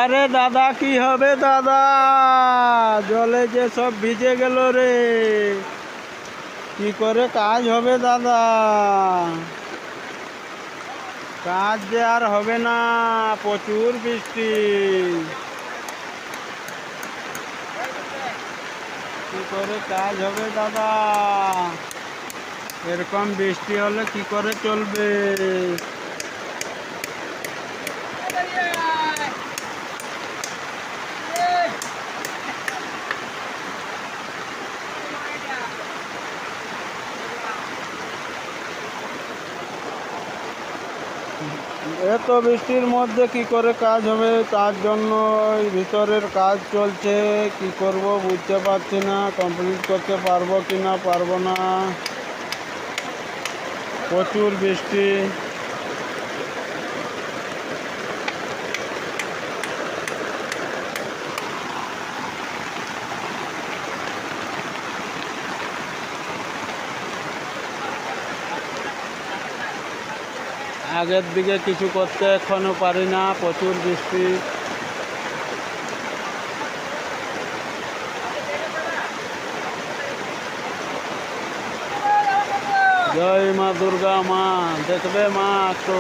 আরে দাদা কি হবে দাদা, জলে যে সব ভিজে গেল রে, কি করে কাজ হবে দাদা? কাজ যে আর হবে না, প্রচুর বৃষ্টি। কি করে কাজ হবে দাদা? এরকম বৃষ্টি হলে কি করে চলবে? এত বৃষ্টির মধ্যে কি করে কাজ হবে? তার জন্য ভিতরের কাজ চলছে, কি করব বুঝতে পারছি না, কমপ্লিট করতে পারবো কি না পারবো না, প্রচুর বৃষ্টি। আগের দিকে কিছু করতে এখনো পারি না, প্রচুর বৃষ্টি। জয় মা দুর্গা, মা দেখবে মা একটু।